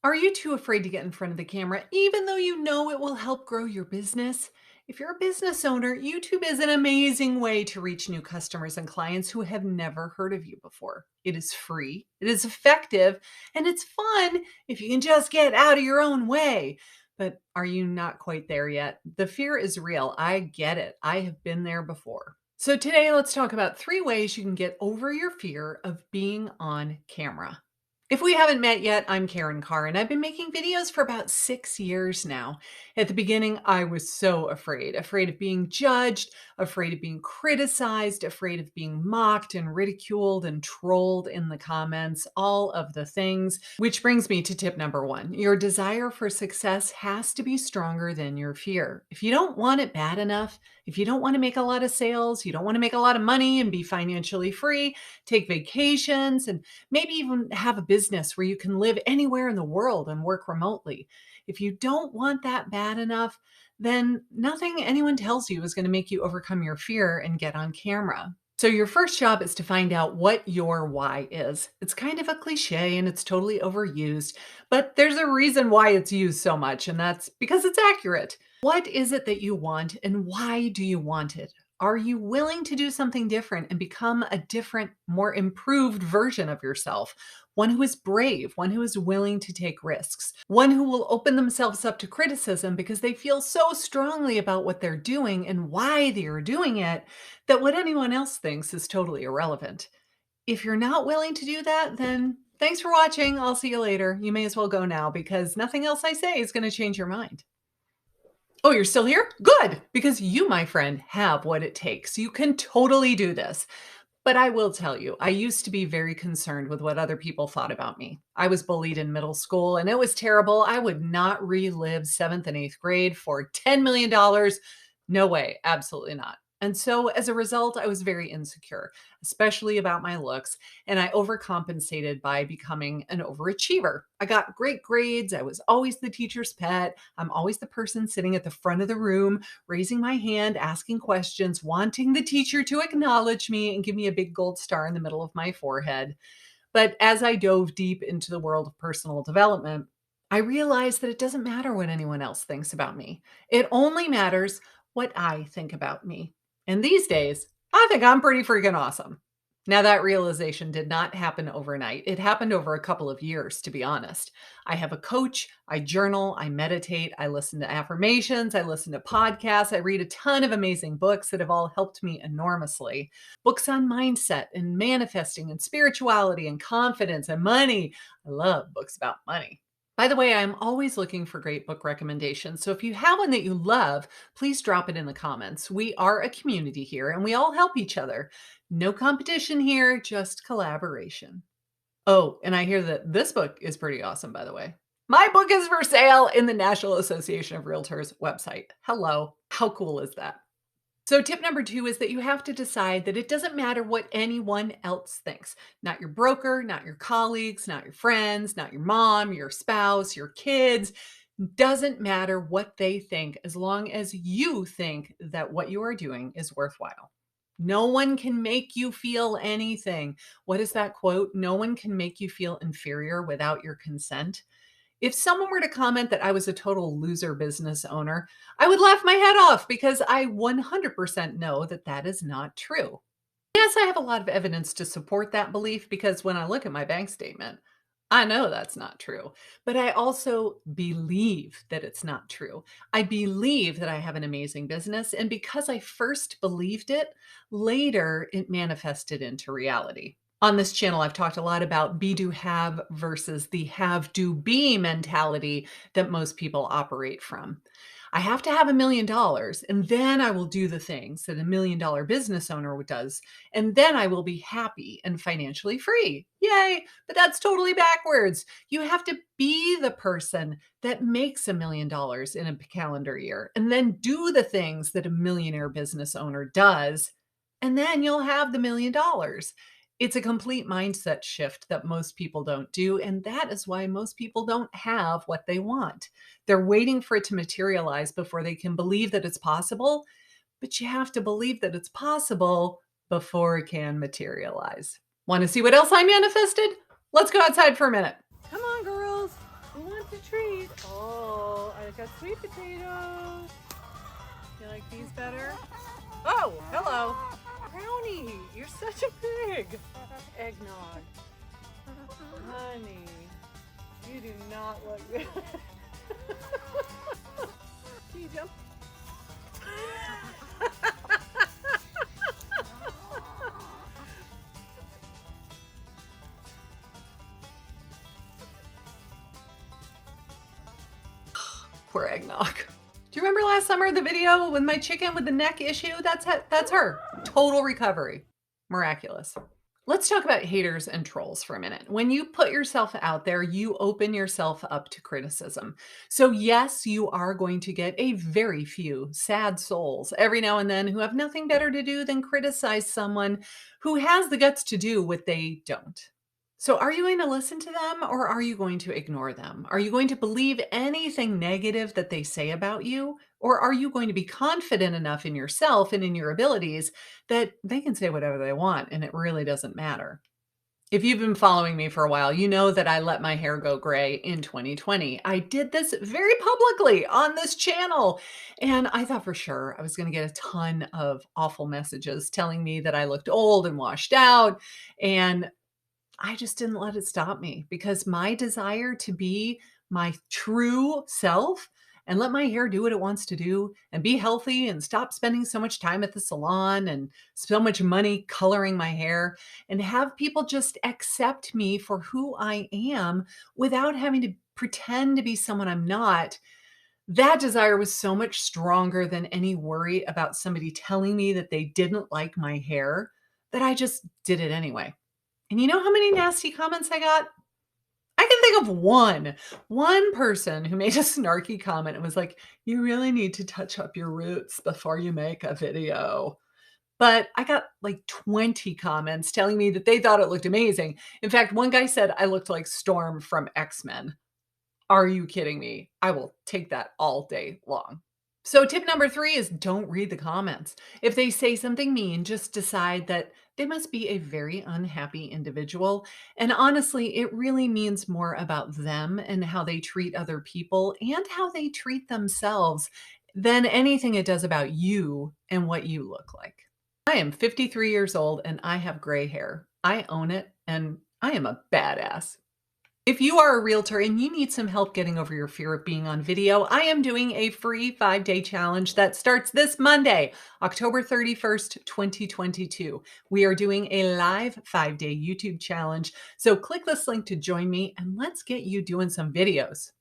Are you too afraid to get in front of the camera, even though you know it will help grow your business? If you're a business owner, YouTube is an amazing way to reach new customers and clients who have never heard of you before. It is free, it is effective, and it's fun if you can just get out of your own way. But are you not quite there yet? The fear is real. I get it. I have been there before. So today, let's talk about 3 ways you can get over your fear of being on camera. If we haven't met yet, I'm Karin Carr, and I've been making videos for about 6 years now. At the beginning, I was so afraid of being judged, afraid of being criticized, afraid of being mocked and ridiculed and trolled in the comments, all of the things. Which brings me to tip number 1. Your desire for success has to be stronger than your fear. If you don't want it bad enough, if you don't want to make a lot of sales, you don't want to make a lot of money and be financially free, take vacations, and maybe even have a business where you can live anywhere in the world and work remotely. If you don't want that bad enough, then nothing anyone tells you is going to make you overcome your fear and get on camera. So, your first job is to find out what your why is. It's kind of a cliche and it's totally overused, but there's a reason why it's used so much, and that's because it's accurate. What is it that you want and why do you want it? Are you willing to do something different and become a different, more improved version of yourself? One who is brave, one who is willing to take risks, one who will open themselves up to criticism because they feel so strongly about what they're doing and why they're doing it that what anyone else thinks is totally irrelevant. If you're not willing to do that, then thanks for watching. I'll see you later. You may as well go now because nothing else I say is going to change your mind. Oh, you're still here? Good, because you, my friend, have what it takes. You can totally do this. But I will tell you, I used to be very concerned with what other people thought about me. I was bullied in middle school and it was terrible. I would not relive seventh and eighth grade for $10 million. No way, absolutely not. And so as a result, I was very insecure, especially about my looks, and I overcompensated by becoming an overachiever. I got great grades. I was always the teacher's pet. I'm always the person sitting at the front of the room, raising my hand, asking questions, wanting the teacher to acknowledge me and give me a big gold star in the middle of my forehead. But as I dove deep into the world of personal development, I realized that it doesn't matter what anyone else thinks about me. It only matters what I think about me. And these days, I think I'm pretty freaking awesome. Now, that realization did not happen overnight. It happened over a couple of years, to be honest. I have a coach, I journal, I meditate, I listen to affirmations, I listen to podcasts, I read a ton of amazing books that have all helped me enormously. Books on mindset and manifesting and spirituality and confidence and money. I love books about money. By the way, I'm always looking for great book recommendations. So if you have one that you love, please drop it in the comments. We are a community here and we all help each other. No competition here, just collaboration. Oh, and I hear that this book is pretty awesome, by the way. My book is for sale in the National Association of Realtors website. Hello. How cool is that? So, tip number 2 is that you have to decide that it doesn't matter what anyone else thinks. Not your broker, not your colleagues, not your friends, not your mom, your spouse, your kids. Doesn't matter what they think as long as you think that what you are doing is worthwhile. No one can make you feel anything. What is that quote? No one can make you feel inferior without your consent. If someone were to comment that I was a total loser business owner, I would laugh my head off because I 100% know that that is not true. Yes, I have a lot of evidence to support that belief because when I look at my bank statement, I know that's not true. But I also believe that it's not true. I believe that I have an amazing business. And because I first believed it, later it manifested into reality. On this channel, I've talked a lot about be do have versus the have do be mentality that most people operate from. I have to have $1 million and then I will do the things that $1 million business owner does. And then I will be happy and financially free. Yay. But that's totally backwards. You have to be the person that makes $1 million in a calendar year and then do the things that a millionaire business owner does. And then you'll have the $1 million. It's a complete mindset shift that most people don't do. And that is why most people don't have what they want. They're waiting for it to materialize before they can believe that it's possible. But you have to believe that it's possible before it can materialize. Want to see what else I manifested? Let's go outside for a minute. Come on, girls. We want treat. Oh, I got sweet potatoes. You like these better? Oh, hello. Brownie, you're such a pig. Eggnog. Honey, you do not look good. Can you jump? Poor Eggnog. Do you remember last summer the video with my chicken with the neck issue? That's her. Total recovery. Miraculous. Let's talk about haters and trolls for a minute. When you put yourself out there, you open yourself up to criticism. So yes, you are going to get a very few sad souls every now and then who have nothing better to do than criticize someone who has the guts to do what they don't. So are you going to listen to them or are you going to ignore them? Are you going to believe anything negative that they say about you? Or are you going to be confident enough in yourself and in your abilities that they can say whatever they want and it really doesn't matter? If you've been following me for a while, you know that I let my hair go gray in 2020. I did this very publicly on this channel. And I thought for sure I was going to get a ton of awful messages telling me that I looked old and washed out. And I just didn't let it stop me because my desire to be my true self and let my hair do what it wants to do and be healthy and stop spending so much time at the salon and so much money coloring my hair and have people just accept me for who I am without having to pretend to be someone I'm not. That desire was so much stronger than any worry about somebody telling me that they didn't like my hair that I just did it anyway. And you know how many nasty comments I got? I can think of one person who made a snarky comment and was like, "You really need to touch up your roots before you make a video." But I got like 20 comments telling me that they thought it looked amazing. In fact, one guy said I looked like Storm from X-Men. Are you kidding me? I will take that all day long. So tip number 3 is don't read the comments. If they say something mean, just decide that they must be a very unhappy individual. And honestly, it really means more about them and how they treat other people and how they treat themselves than anything it does about you and what you look like. I am 53 years old and I have gray hair. I own it and I am a badass. If you are a realtor and you need some help getting over your fear of being on video, I am doing a free 5-day challenge that starts this Monday, October 31st, 2022. We are doing a live 5-day YouTube challenge. So click this link to join me and let's get you doing some videos.